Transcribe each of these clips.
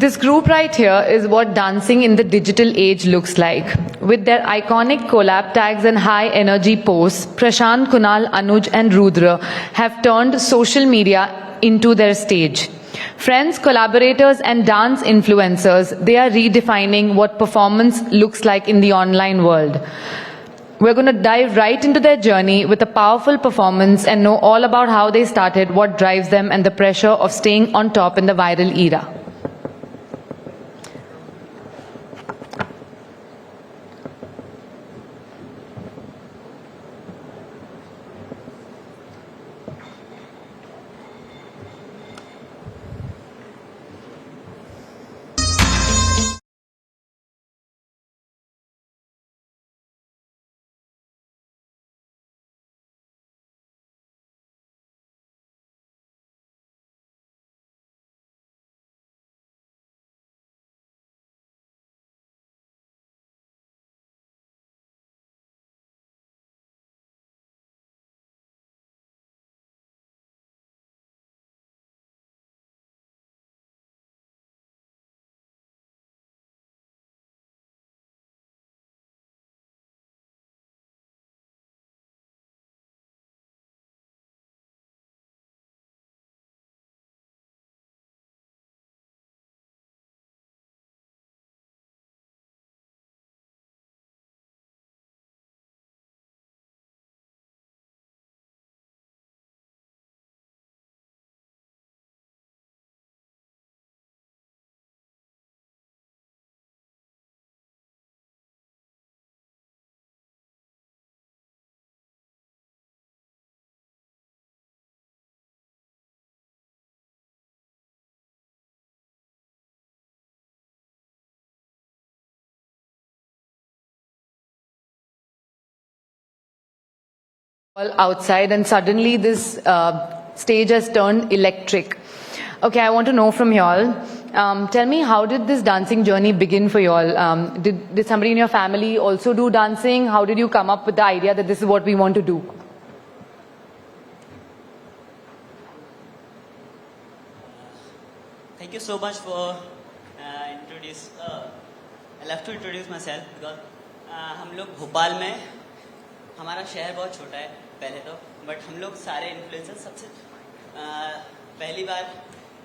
This group right here is what dancing in the digital age looks like. With their iconic collab tags and high energy posts, Prashant, Kunal, Anuj and Rudra have turned social media into their stage. Friends, collaborators and dance influencers, they are redefining what performance looks like in the online world. We're going to dive right into their journey with a powerful performance and know all about how they started, what drives them and the pressure of staying on top in the viral era. All outside and suddenly this stage has turned electric. Okay, I want to know from y'all, tell me, how did this dancing journey begin for y'all? Did somebody in your family also do dancing? How did you come up with the idea that this is what we want to do? Thank you so much for introduce. I'll have to introduce myself because हम लोग भोपाल में, हमारा शहर बहुत छोटा है पहले तो, बट हम लोग सारे इन्फ्लुएंसर सबसे पहली बार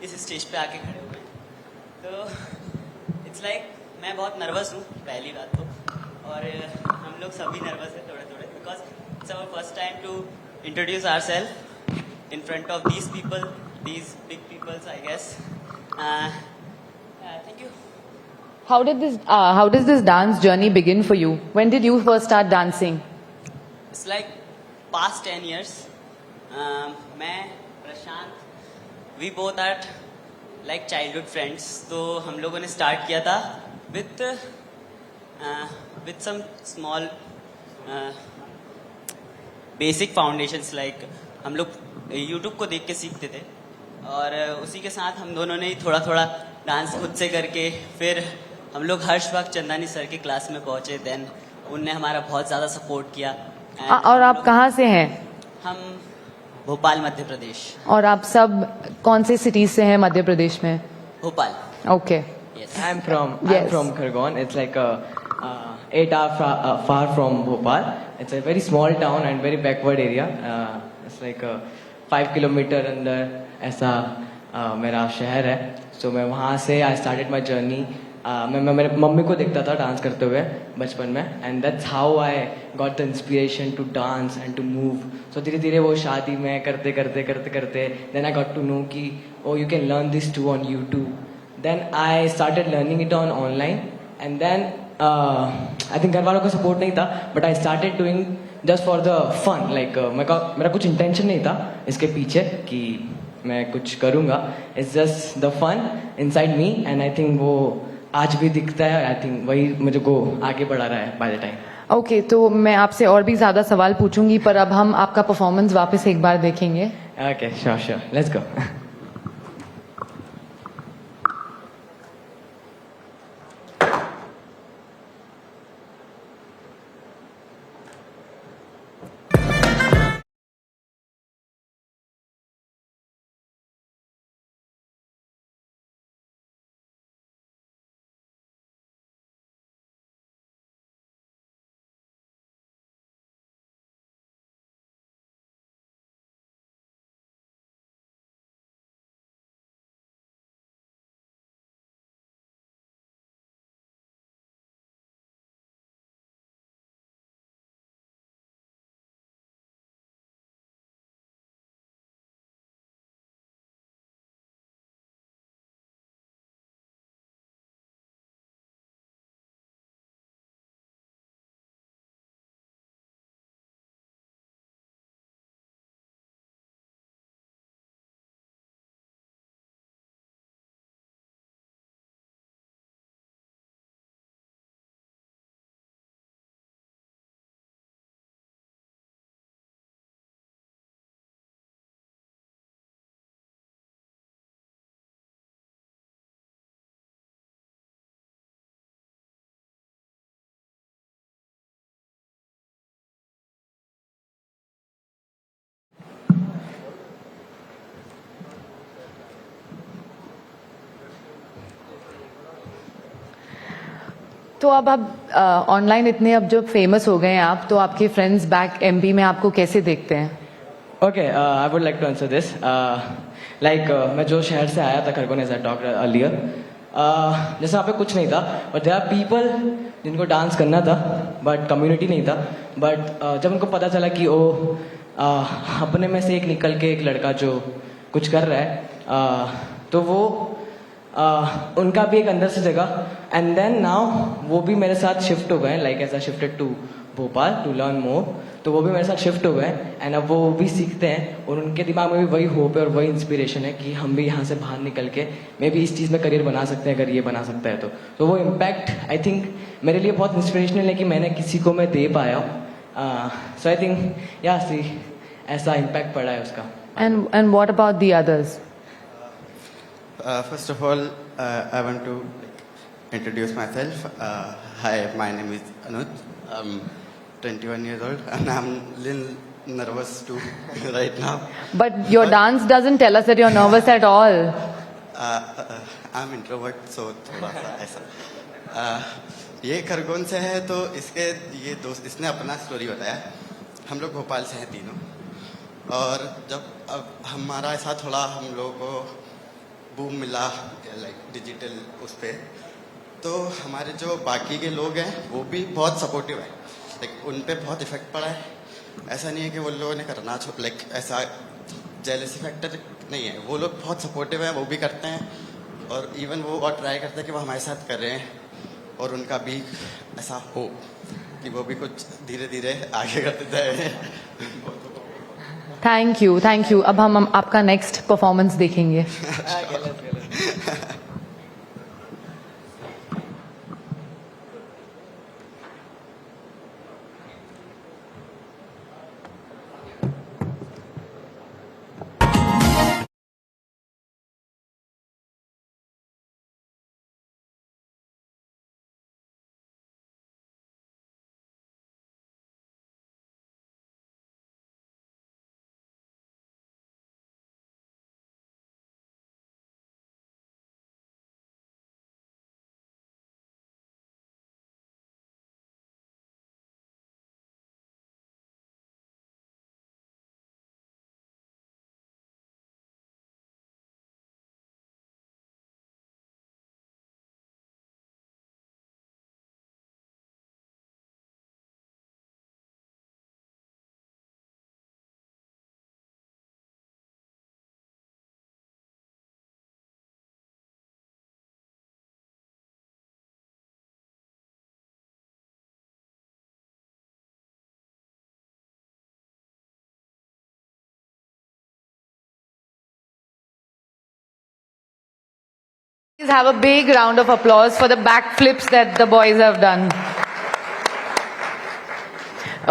इस स्टेज पे आके खड़े हुए हैं, तो इट्स लाइक मैं बहुत नर्वस हूँ पहली बात तो, और हम लोग सभी नर्वस हैं थोड़े थोड़े, because it's our first time to introduce our self in front of these people, these big peoples I guess. Thank you. How does this dance journey begin for you? When did you first start dancing? It's like past 10 years. मैं प्रशांत, we both are like childhood friends. तो हम लोगों ने start किया था with some small basic foundations, like हम लोग YouTube को देख के सीखते थे, और उसी के साथ हम दोनों ने थोड़ा थोड़ा डांस खुद से करके फिर हम लोग हर्ष वक्त चंदानी सर के क्लास में पहुंचे. देन उनने हमारा बहुत ज़्यादा सपोर्ट किया. और आप कहाँ से हैं? हम भोपाल मध्य प्रदेश. और आप सब कौन से सिटीज से हैं मध्य प्रदेश में? Bhopal. Okay. Yes. I'm from Khargone. It's like 8 hours far from Bhopal. It's a very small town and very backward area. It's like 5 kilometer अंदर ऐसा मेरा शहर है. So मैं वहाँ से I started my journey. मैं मेरे मम्मी को देखता था डांस करते हुए बचपन में, and that's how I got the inspiration to dance and to move. So धीरे धीरे वो शादी में करते करते then I got to know कि oh, you can learn this too on YouTube. Then I started learning it on online, and then I think घर वालों का support नहीं था, but I started doing just for the fun. Like मेरा कुछ intention नहीं था इसके पीछे कि मैं कुछ करूँगा. It's just the fun inside me, and I think वो आज भी दिखता है. आई थिंक वही मुझे को आगे बढ़ा रहा है बाय द टाइम. ओके, तो मैं आपसे और भी ज्यादा सवाल पूछूंगी, पर अब हम आपका परफॉर्मेंस वापस एक बार देखेंगे. Okay, sure, let's go. तो अब आप ऑनलाइन इतने अब जब फेमस हो गए हैं आप, तो आपके फ्रेंड्स बैक एमपी में आपको कैसे देखते हैं? Okay, I would like to answer this. मैं जो शहर से आया था Khargone, as I talk earlier, जैसे वहाँ पे कुछ नहीं था, बट देयर आर पीपल जिनको डांस करना था बट कम्युनिटी नहीं था. बट जब उनको पता चला कि वो अपने में से एक निकल के एक लड़का जो कुछ कर रहा है, तो वो उनका भी एक अंदर से जगह, एंड देन नाउ वो भी मेरे साथ शिफ्ट हो गए, like as I shifted to Bhopal to learn more, तो वो भी मेरे साथ शिफ्ट हो गए. एंड अब वो भी सीखते हैं और उनके दिमाग में भी वही होप है और वही इंस्पिरेशन है कि हम भी यहाँ से बाहर निकल के मे भी इस चीज़ में करियर बना सकते हैं, अगर ये बना सकता है तो वो इम्पैक्ट आई थिंक मेरे लिए बहुत इंस्पिरेशनल है कि मैंने किसी को मैं दे पाया हूँ. सो आई थिंक या सी ऐसा इम्पैक्ट पड़ा है उसका. And what about the others? First of all, I want to introduce myself. Hi, my name is Anuj. I'm 21 years old and I'm a little nervous too right now. But your dance doesn't tell us that you're nervous at all. I'm introvert, so थोड़ा सा ऐसा. ये खरगोन से है तो ये दोस्त इसने अपना स्टोरी बताया. हम लोग भोपाल से हैं तीनों, और जब अब हमारा ऐसा थोड़ा हम लोगों को बूम मिला लाइक डिजिटल उस पर, तो हमारे जो बाकी के लोग हैं वो भी बहुत सपोर्टिव है. लाइक उन पे बहुत इफेक्ट पड़ा है. ऐसा नहीं है कि वो लोगों ने करना लाइक ऐसा जेलसी फैक्टर नहीं है. वो लोग बहुत सपोर्टिव हैं, वो भी करते हैं, और इवन वो और ट्राई करते हैं कि वो हमारे साथ कर रहे हैं, और उनका भी ऐसा हो कि वो भी कुछ धीरे धीरे आगे करते जाए. Thank you. अब हम आपका नेक्स्ट परफॉर्मेंस देखेंगे. Please have a big round of applause for the backflips that the boys have done.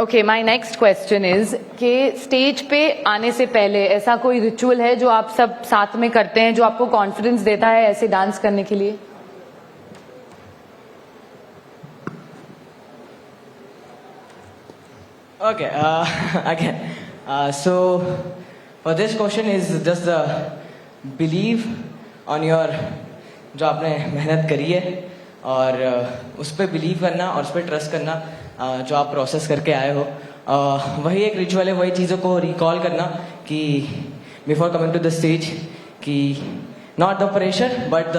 Okay, my next question is कि स्टेज पे आने से पहले ऐसा कोई रिचुअल है जो आप सब साथ में करते हैं जो आपको कॉन्फिडेंस देता है ऐसे डांस करने के लिए? Okay, again. So, for this question is just the believe on your जो आपने मेहनत करी है, और उस पर बिलीव करना और उस पर ट्रस्ट करना, जो आप प्रोसेस करके आए हो, वही एक रिचुअल है. वही चीज़ों को रिकॉल करना कि before coming to the stage, कि not the pressure but the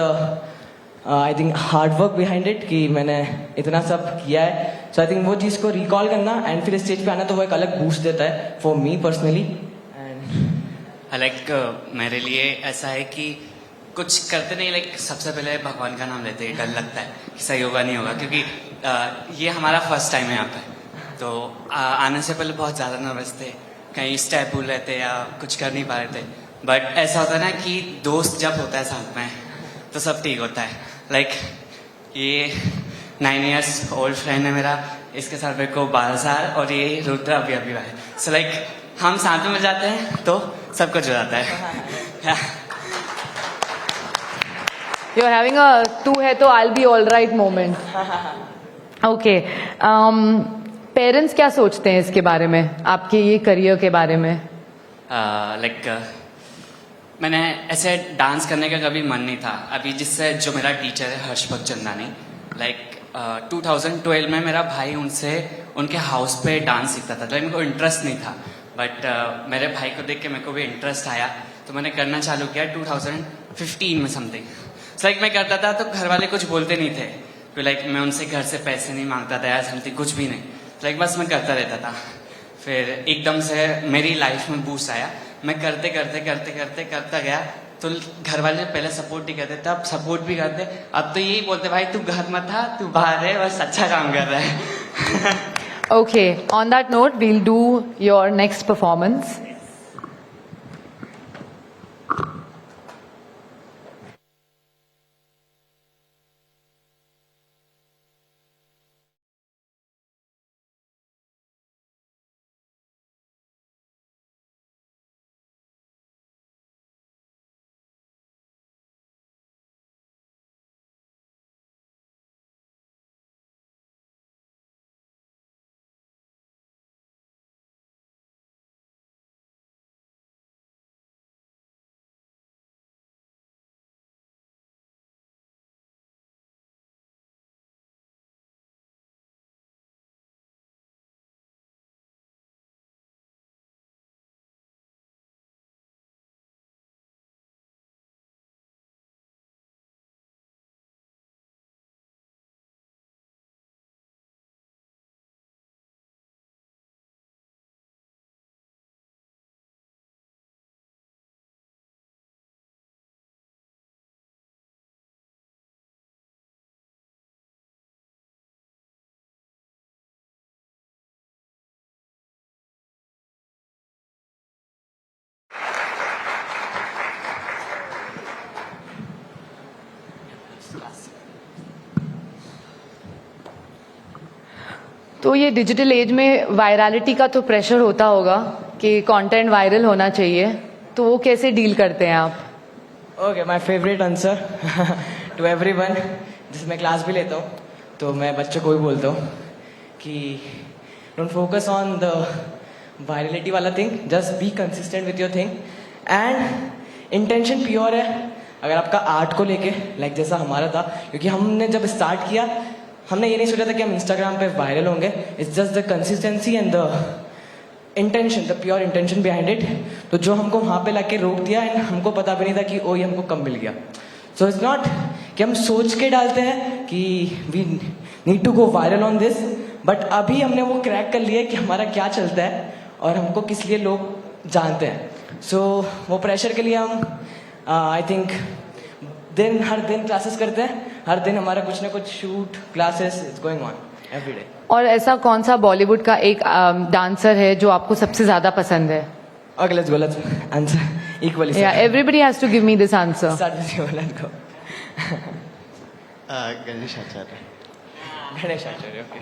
I think hard work behind it, कि मैंने इतना सब किया है. सो आई थिंक वो चीज़ को रिकॉल करना एंड फिर स्टेज पे आना, तो वो एक अलग बूस्ट देता है फॉर मी पर्सनली. एंड मेरे लिए ऐसा है कि कुछ करते नहीं, सबसे पहले भगवान का नाम लेते हैं. डर लगता है कि सही होगा नहीं होगा, क्योंकि ये हमारा फर्स्ट टाइम है यहाँ पे. तो आने से पहले बहुत ज़्यादा नर्वस थे, कहीं स्टेप भूल रहे थे या कुछ कर नहीं पा रहे थे. बट ऐसा होता है ना कि दोस्त जब होता है साथ में तो सब ठीक होता है. ये 9 years ओल्ड फ्रेंड है मेरा, इसके साथ मेरे को 12 साल, और ये रुद्रा अभी है. सो हम साथ में जाते हैं तो सब कुछ हो जाता है. You're having a तू है तो I'll be all right moment. Okay. Parents क्या सोचते हैं इसके बारे में, आपके ये करियर के बारे में? मैंने ऐसे डांस करने का कभी मन नहीं था. अभी जो मेरा टीचर है हर्ष चंदानी, 2012 में मेरा भाई उनसे उनके हाउस पे डांस सीखता था, तो मेरे को इंटरेस्ट नहीं था, बट मेरे भाई को देख के मेरे को भी इंटरेस्ट आया, तो मैंने करना चालू किया 2015 में समथिंग। लाइक मैं करता था तो घर वाले कुछ बोलते नहीं थे, तो लाइक मैं उनसे घर से पैसे नहीं मांगता था या समथिंग, कुछ भी नहीं, लाइक बस मैं करता रहता था। फिर एकदम से मेरी लाइफ में बूस्ट आया, मैं करते करते करते करते करता गया, तो घर वाले पहले सपोर्ट नहीं करते थे, अब सपोर्ट भी करते, अब तो यही बोलते भाई तू घर मत था, तू बाहर है, बस अच्छा काम कर रहा है। Okay, on that note, we'll do your next performance. तो ये डिजिटल एज में वायरलिटी का तो प्रेशर होता होगा कि कंटेंट वायरल होना चाहिए, तो वो कैसे डील करते हैं आप? Okay, my favourite answer to everyone, जिसमें मैं क्लास भी लेता हूँ, तो मैं बच्चों को भी बोलता हूँ कि don't focus on the virality वाला thing, just be consistent with your thing and intention pure है। अगर आपका आर्ट को लेके लाइक जैसा हमारा था, क्योंकि हमने जब स्टार्ट किया हमने ये नहीं सोचा था कि हम इंस्टाग्राम पे वायरल होंगे, it's just the consistency and the intention, the pure intention behind it. तो जो हमको वहां पे लाके रोक दिया एंड हमको पता भी नहीं था कि ओ ये हमको कब मिल गया। सो इट्स नॉट कि हम सोच के डालते हैं कि we need to go viral on this, but अभी हमने वो क्रैक कर लिया कि हमारा क्या चलता है और हमको किस लिए लोग जानते हैं। सो वो प्रेशर के लिए हम आई थिंक हर दिन क्लासेस करते हैं, हर दिन हमारा कुछ ना कुछ shoot classes is going on every day. और ऐसा कौन सा बॉलीवुड का एक डांसर है जो आपको सबसे ज्यादा पसंद है? Okay, let's go, let's answer equally. या everybody has to give me this answer. Start with you, let's go. Ganesh Acharya. Ganesh Acharya, okay.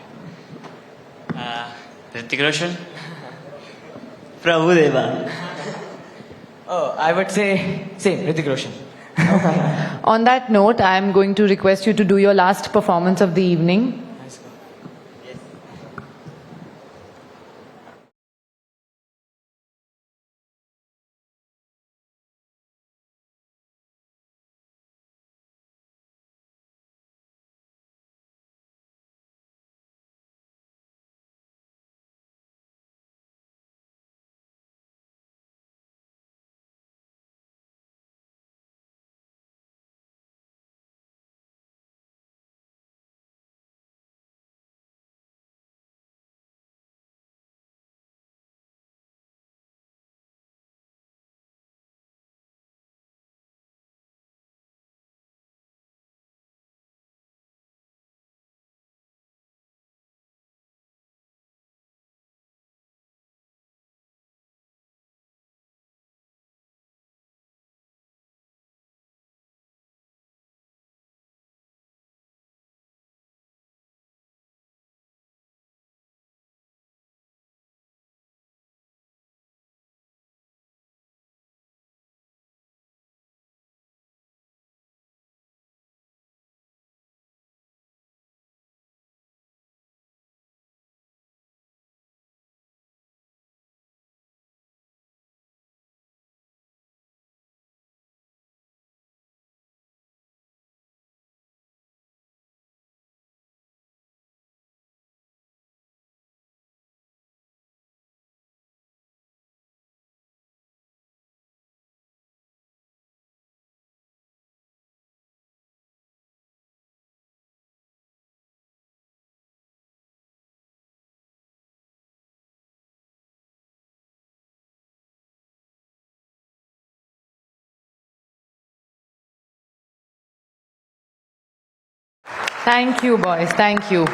Hrithik Roshan. Prabhu Deva. Oh, I would say same, Hrithik Roshan. On that note, I am going to request you to do your last performance of the evening. Thank you, boys. Thank you.